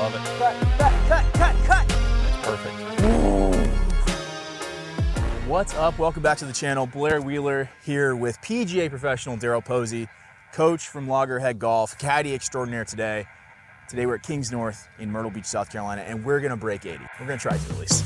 Love it. Cut. That's perfect. What's up? Welcome back to the channel. Blair Wheeler here with PGA professional Daryl Posey, coach from Loggerhead Golf, caddy extraordinaire today. Today we're at Kings North in Myrtle Beach, South Carolina, and we're gonna break 80. We're gonna try to at least.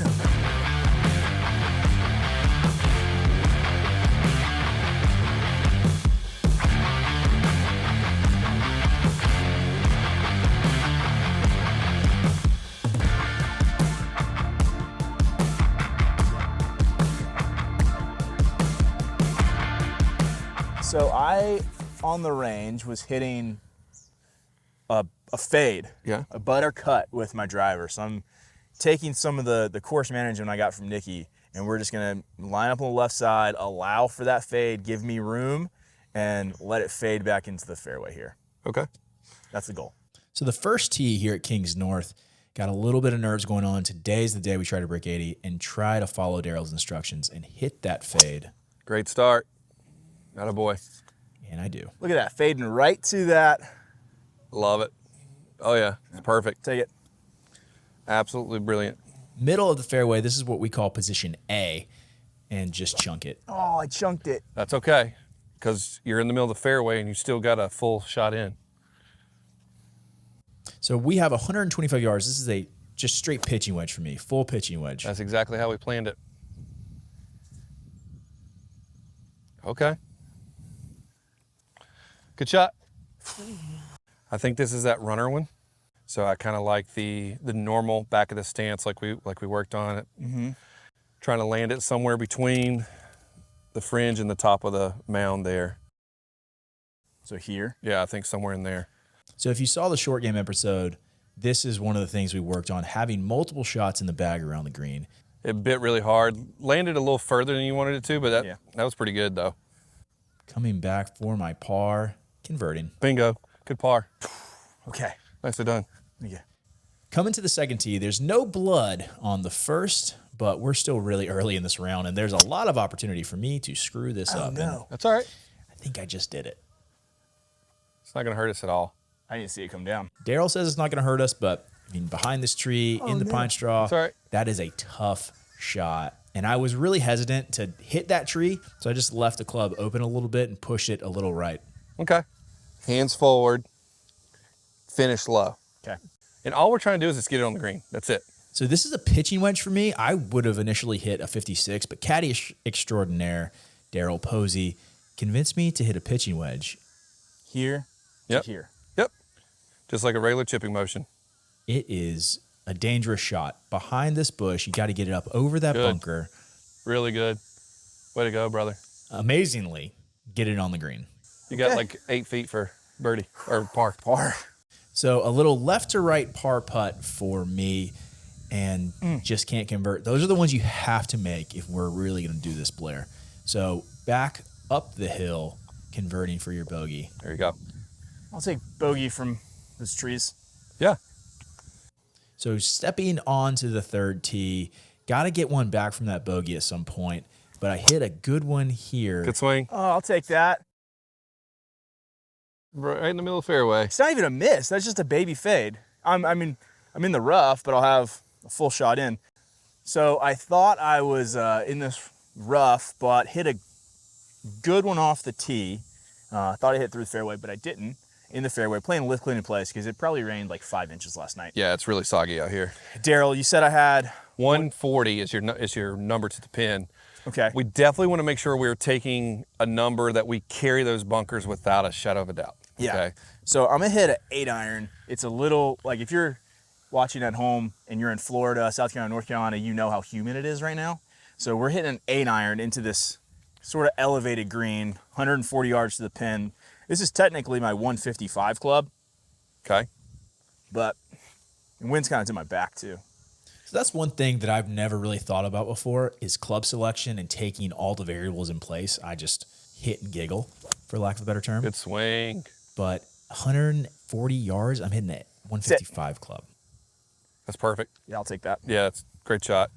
So I, on the range, was hitting a fade, a butter cut with my driver. So I'm taking some of the course management I got from Nikki, and we're just gonna line up on the left side, allow for that fade, give me room, and let it fade back into the fairway here. Okay. That's the goal. So the first tee here at Kings North got a little bit of nerves going on. Today's the day we try to break 80 and try to follow Daryl's instructions and hit that fade. Great start. Attaboy. And I do. Look at that, fading right to that. Love it. Oh, yeah. It's perfect. Take it. Absolutely brilliant. Middle of the fairway, this is what we call position A, and just chunk it. Oh, I chunked it. That's okay, because you're in the middle of the fairway and you still got a full shot in. So we have 125 yards. This is a just straight pitching wedge for me, full pitching wedge. That's exactly how we planned it. Okay. Good shot. I think this is that runner one. So I kind of like the normal back of the stance like we worked on it. Mm-hmm. Trying to land it somewhere between the fringe and the top of the mound there. So here? Yeah, I think somewhere in there. So if you saw the short game episode, this is one of the things we worked on, having multiple shots in the bag around the green. It bit really hard. Landed a little further than you wanted it to, but that was pretty good though. Coming back for my par, converting. Bingo. Good par. Okay. Nicely done. Yeah. Coming to the second tee, there's no blood on the first, but we're still really early in this round, and there's a lot of opportunity for me to screw this up. No. That's all right. I think I just did it. It's not going to hurt us at all. I didn't see it come down. Daryl says it's not going to hurt us, but I mean, behind this tree, in the pine straw, That's all right. that is a tough shot. And I was really hesitant to hit that tree, so I just left the club open a little bit and pushed it a little right. Okay. Hands forward. Finish low. Okay. And all we're trying to do is just get it on the green. That's it. So this is a pitching wedge for me. I would have initially hit a 56, but caddy extraordinaire Daryl Posey convinced me to hit a pitching wedge. Here Yep. to here. Yep. Just like a regular chipping motion. It is a dangerous shot. Behind this bush, you got to get it up over that bunker. Really good. Way to go, brother. Amazingly, get it on the green. You got like 8 feet for birdie or par. Par. So a little left to right par putt for me, and just can't convert. Those are the ones you have to make if we're really going to do this, Blair. So back up the hill, converting for your bogey. There you go. I'll take bogey from those trees. Yeah. So stepping onto the third tee, got to get one back from that bogey at some point, but I hit a good one here. Good swing. Oh, I'll take that. Right in the middle of the fairway. It's not even a miss. That's just a baby fade. I'm in the rough, but I'll have a full shot in. So I thought I was in this rough, but hit a good one off the tee. I thought I hit through the fairway, but I didn't. In the fairway, playing a lift clean in place because it probably rained like 5 inches last night. Yeah, it's really soggy out here. Daryl, you said I had 140 is your number to the pin. Okay. We definitely want to make sure we're taking a number that we carry those bunkers without a shadow of a doubt. Yeah. Okay. So I'm gonna hit an 8-iron. It's a little like if you're watching at home and you're in Florida, South Carolina, North Carolina, you know how humid it is right now. So we're hitting an 8-iron into this sort of elevated green, 140 yards to the pin. This is technically my 155 club, Okay. but the wind's kind of to my back too. So that's one thing that I've never really thought about before is club selection and taking all the variables in place. I just hit and giggle, for lack of a better term. Good swing. But 140 yards, I'm hitting it 155 club. That's perfect. Yeah, I'll take that. Yeah, it's a great shot.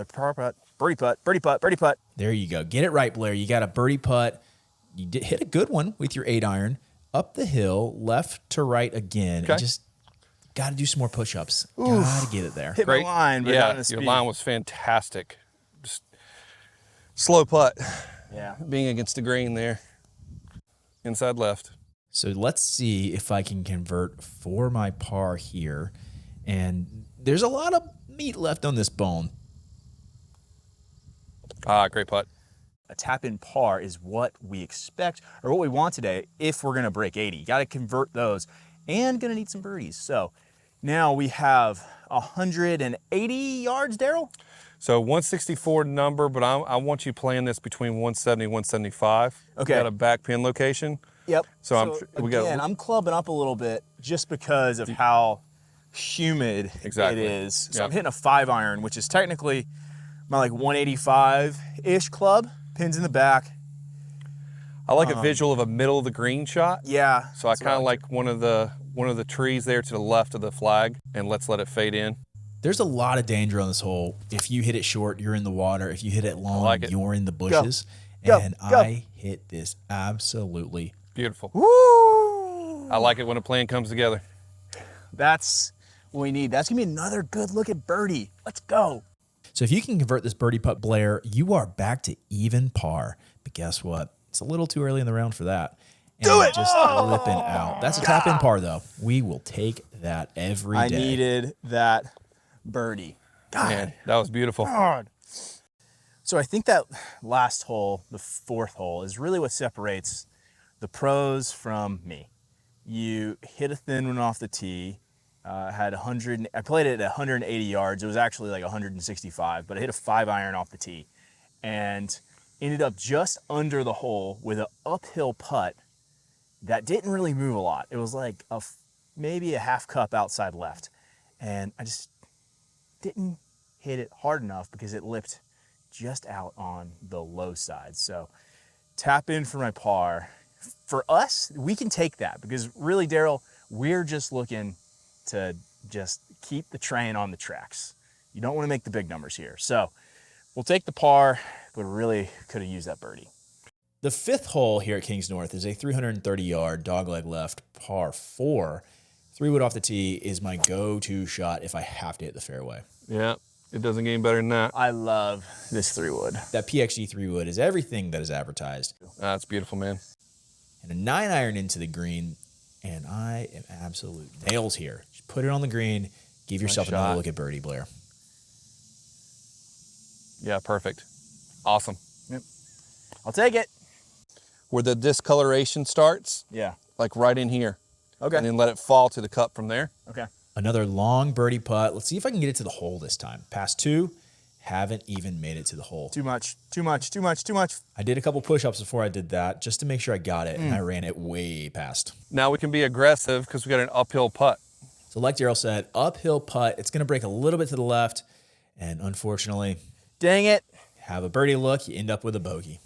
Par putt, birdie putt, birdie putt, birdie putt. There you go. Get it right, Blair. You got a birdie putt. You did hit a good one with your 8-iron up the hill, left to right again. Okay. And just Got to do some more push-ups. Got to get it there. Hit my line, but not in the your speed. line was fantastic. Just slow putt. Yeah. Being against the green there. Inside left. So let's see if I can convert for my par here. And there's a lot of meat left on this bone. Great putt. A tap-in par is what we expect, or what we want today if we're gonna break 80. You gotta convert those, and gonna need some birdies. So now we have 180 yards, Daryl? So 164 number, but I want you playing this between 170 and 175. Okay. We got a back pin location. Yep. So I'm clubbing up a little bit just because of how humid Exactly. it is. So Yep. I'm hitting a 5-iron, which is technically my like 185-ish club. Pins in the back. I like a visual of a middle of the green shot. Yeah. So I kind of like one of the trees there to the left of the flag, and let's let it fade in. There's a lot of danger on this hole. If you hit it short, you're in the water. If you hit it long, like it. you're in the bushes. Go. And Go. I hit this absolutely. Beautiful. Woo! I like it when a plan comes together. That's what we need. That's gonna be another good look at birdie. Let's go. So if you can convert this birdie putt, Blair, you are back to even par. But guess what? It's a little too early in the round for that. And Do it! Just flipping out. That's a tap in par, though. We will take that every day. I needed that birdie. God. Man, that was beautiful. God. So I think that last hole, the 4th hole, is really what separates the pros from me. You hit a thin one off the tee. Had 100. I played it at 180 yards. It was actually like 165, but I hit a 5-iron off the tee, and ended up just under the hole with an uphill putt that didn't really move a lot. It was like maybe a half cup outside left, and I just didn't hit it hard enough because it lipped just out on the low side. So tap in for my par. For us, we can take that because really, Daryl, we're just looking to just keep the train on the tracks. You don't want to make the big numbers here. So we'll take the par, but really could have used that birdie. The 5th hole here at Kings North is a 330-yard dogleg left par 4. 3-wood off the tee is my go-to shot if I have to hit the fairway. Yeah, it doesn't get any better than that. I love this 3-wood. That PXG 3-wood is everything that is advertised. That's beautiful, man. And a 9-iron into the green, and I am absolute nails here. Just put it on the green. Give yourself another shot. look at birdie, Blair. Yeah, perfect. Awesome. Yep. I'll take it. Where the discoloration starts, Yeah. like right in here. Okay. And then let it fall to the cup from there. Okay. Another long birdie putt. Let's see if I can get it to the hole this time. Past 2, haven't even made it to the hole. Too much. Too much. Too much. Too much. I did a couple push-ups before I did that just to make sure I got it, and I ran it way past. Now we can be aggressive because we got an uphill putt. So like Daryl said, uphill putt. It's going to break a little bit to the left, and unfortunately, Dang it. have a birdie look, you end up with a bogey.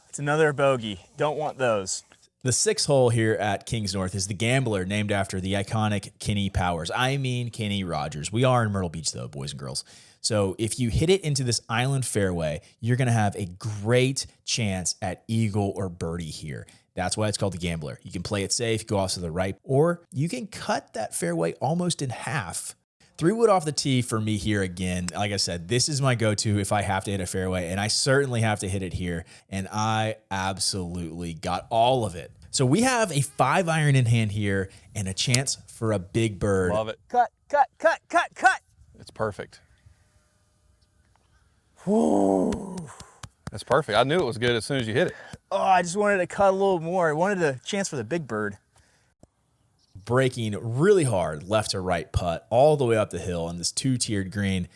It's another bogey. Don't want those. The 6th hole here at Kings North is the Gambler, named after the iconic Kenny Powers. I mean Kenny Rogers. We are in Myrtle Beach, though, boys and girls. So if you hit it into this island fairway, you're going to have a great chance at eagle or birdie here. That's why it's called the Gambler. You can play it safe, go off to the right, or you can cut that fairway almost in half. 3-wood off the tee for me here again. Like I said, this is my go-to if I have to hit a fairway, and I certainly have to hit it here, and I absolutely got all of it. So we have a 5-iron in hand here and a chance for a big bird. Love it. Cut, cut, cut, cut, cut. It's perfect. Whew. That's perfect. I knew it was good as soon as you hit it. Oh, I just wanted to cut a little more. I wanted a chance for the big bird. Breaking really hard left to right putt all the way up the hill on this 2-tiered green.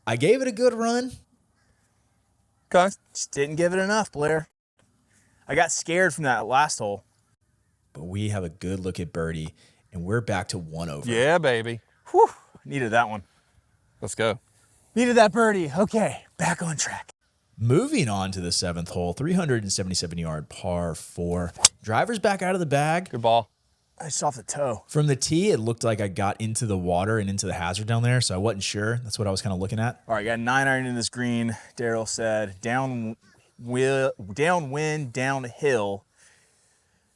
I gave it a good run. Okay. Just didn't give it enough, Blair. I got scared from that last hole. But we have a good look at birdie, and we're back to 1 over. Yeah, baby. Whew, needed that one. Let's go. Needed that birdie. Okay, back on track. Moving on to the 7th hole, 377-yard par 4. Driver's back out of the bag. Good ball. Just off the toe. From the tee, it looked like I got into the water and into the hazard down there, so I wasn't sure. That's what I was kind of looking at. All right, got a 9-iron in this green. Daryl said downwind, downhill,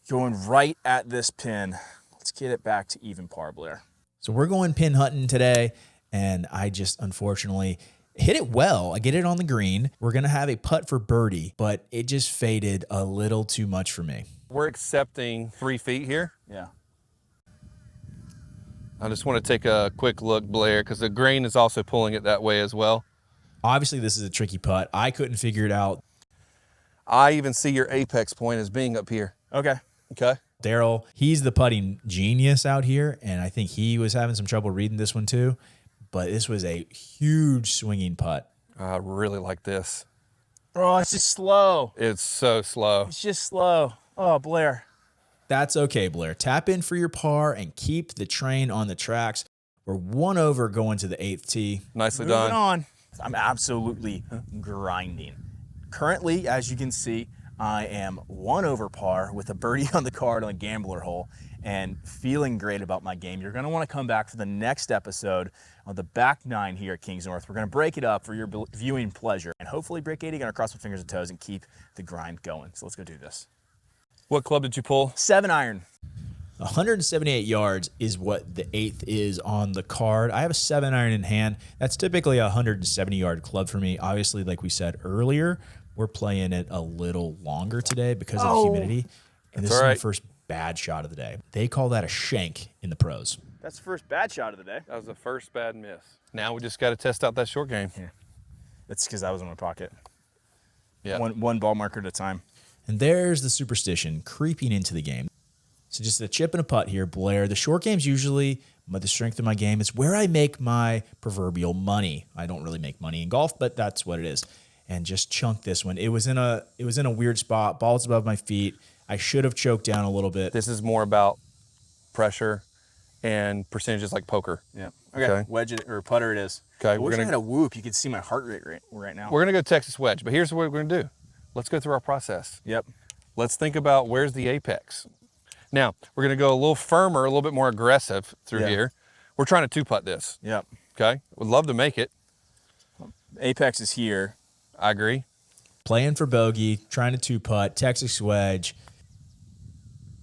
going right at this pin. Let's get it back to even par, Blair. So we're going pin hunting today, and I just unfortunately hit it well. I get it on the green. We're going to have a putt for birdie, but it just faded a little too much for me. We're accepting 3 feet here. Yeah. I just want to take a quick look, Blair, because the grain is also pulling it that way as well. Obviously, this is a tricky putt. I couldn't figure it out. I even see your apex point as being up here. Okay. Okay. Daryl, he's the putting genius out here, and I think he was having some trouble reading this one too. But this was a huge swinging putt. I really like this. Oh, it's just slow. It's so slow. It's just slow. Oh, Blair. That's okay, Blair. Tap in for your par and keep the train on the tracks. We're 1 over going to the 8th tee. Nicely Moving done. on. I'm absolutely grinding. Currently, as you can see, I am 1 over par with a birdie on the card on a gambler hole and feeling great about my game. You're going to want to come back for the next episode on the back 9 here at Kings North. We're going to break it up for your viewing pleasure and hopefully break 80. Going to cross my fingers and toes and keep the grind going. So let's go do this. What club did you pull? 7 iron. 178 yards is what the 8th is on the card. I have a 7 iron in hand. That's typically a 170-yard club for me. Obviously, like we said earlier, we're playing it a little longer today because of the humidity. And this is my first bad shot of the day. They call that a shank in the pros. That's the first bad shot of the day. That was the first bad miss. Now we just got to test out that short game. Yeah. That's because I was in my pocket. Yeah. One ball marker at a time. And there's the superstition creeping into the game. So just a chip and a putt here, Blair. The short game's usually the strength of my game. It's where I make my proverbial money. I don't really make money in golf, but that's what it is. And just chunk this one. It was in a weird spot. Ball's above my feet. I should have choked down a little bit. This is more about pressure and percentages like poker. Yeah. Okay. Wedge it or putter it is. Okay. We're gonna a whoop. You can see my heart rate right now. We're gonna go Texas wedge, but here's what we're gonna do. Let's go through our process. Yep. Let's think about where's the apex. Now we're gonna go a little firmer, a little bit more aggressive through here. We're trying to 2-putt this. Yep. Okay. Would love to make it. Apex is here. I agree. Playing for bogey, trying to 2-putt, Texas wedge.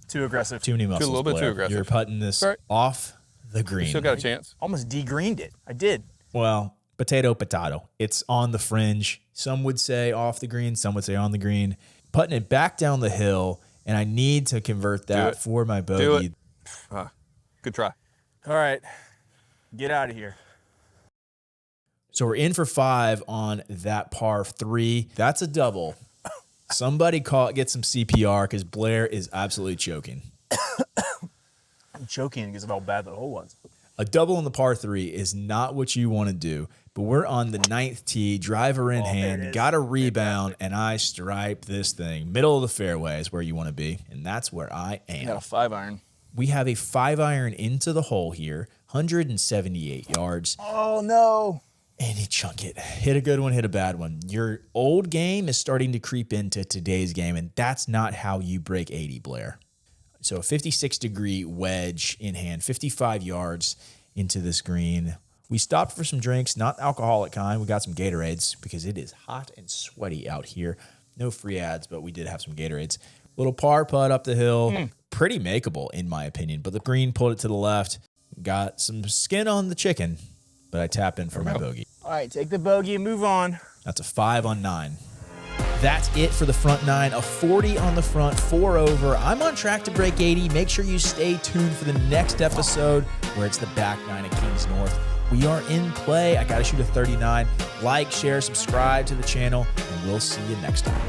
Too aggressive. Too many muscles, a little bit Blair. too aggressive. You're putting this Right. off the green. You still got a chance. Almost de-greened it. I did. Well, potato. It's on the fringe. Some would say off the green. Some would say on the green. Putting it back down the hill, and I need to convert that for my bogey. Do it. Good try. All right. Get out of here. So we're in for 5 on that par 3. That's a double. Somebody get some CPR because Blair is absolutely choking. I'm choking because of how bad the hole was. A double on the par 3 is not what you want to do, but we're on the 9th tee, driver in hand, got a rebound, and I stripe this thing. Middle of the fairway is where you want to be, and that's where I am. Got a 5 iron. We have a 5 iron into the hole here, 178 yards. Oh, no. And you chunk it. Hit a good one, hit a bad one. Your old game is starting to creep into today's game, and that's not how you break 80, Blair. So a 56-degree wedge in hand, 55 yards into this green. We stopped for some drinks, not alcoholic kind. We got some Gatorades because it is hot and sweaty out here. No free ads, but we did have some Gatorades. Little par putt up the hill. Pretty makeable, in my opinion. But the green pulled it to the left. Got some skin on the chicken, but I tap in for my bogey. All right, take the bogey and move on. That's a 5 on 9. That's it for the front 9. A 40 on the front, 4 over. I'm on track to break 80. Make sure you stay tuned for the next episode where it's the back 9 at Kings North. We are in play. I got to shoot a 39. Like, share, subscribe to the channel, and we'll see you next time.